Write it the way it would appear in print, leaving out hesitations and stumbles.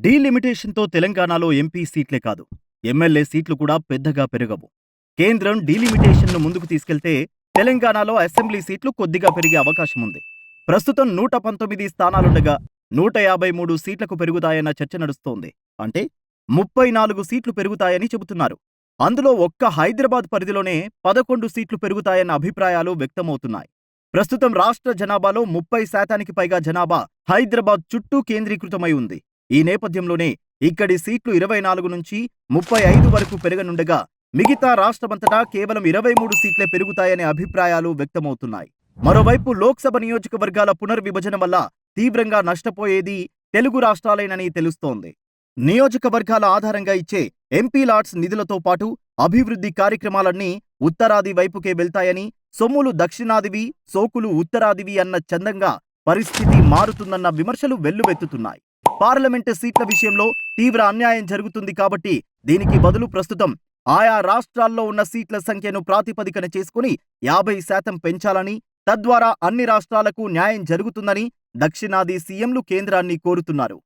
డీలిమిటేషన్‌తో తెలంగాణలో ఎంపీ సీట్లే కాదు, ఎమ్మెల్యే సీట్లు కూడా పెద్దగా పెరగవు. కేంద్రం డీలిమిటేషన్‌ను ముందుకు తీసుకెళ్తే తెలంగాణలో అసెంబ్లీ సీట్లు కొద్దిగా పెరిగే అవకాశముంది. ప్రస్తుతం 119 స్థానాలుండగా 153 సీట్లకు పెరుగుతాయన్న చర్చ నడుస్తోంది. అంటే 34 సీట్లు పెరుగుతాయని చెబుతున్నారు. అందులో ఒక్క హైదరాబాద్ పరిధిలోనే 11 సీట్లు పెరుగుతాయన్న అభిప్రాయాలు వ్యక్తమవుతున్నాయి. ప్రస్తుతం రాష్ట్ర జనాభాలో 30% పైగా జనాభా హైదరాబాద్ చుట్టూ కేంద్రీకృతమై ఉంది. ఈ నేపథ్యంలోనే ఇక్కడి సీట్లు 24 నుంచి 35 వరకు పెరగనుండగా మిగతా రాష్ట్రమంతటా కేవలం 23 సీట్లే పెరుగుతాయనే అభిప్రాయాలు వ్యక్తమవుతున్నాయి. మరోవైపు లోక్సభ నియోజకవర్గాల పునర్విభజన వల్ల తీవ్రంగా నష్టపోయేది తెలుగు రాష్ట్రాలేనని తెలుస్తోంది. నియోజకవర్గాల ఆధారంగా ఇచ్చే ఎంపీ లాట్స్ నిధులతో పాటు అభివృద్ధి కార్యక్రమాలన్నీ ఉత్తరాది వైపుకే వెళ్తాయని, సొమ్ములు దక్షిణాదివి, సోకులు ఉత్తరాదివి అన్న చందంగా పరిస్థితి మారుతుందన్న విమర్శలు వెల్లువెత్తుతున్నాయి. పార్లమెంటు సీట్ల విషయంలో తీవ్ర అన్యాయం జరుగుతుంది కాబట్టి దీనికి బదులు ప్రస్తుతం ఆయా రాష్ట్రాల్లో ఉన్న సీట్ల సంఖ్యను ప్రాతిపదికన చేసుకుని 50% పెంచాలని, తద్వారా అన్ని రాష్ట్రాలకు న్యాయం జరుగుతుందని దక్షిణాది సీఎంలు కేంద్రాన్ని కోరుతున్నారు.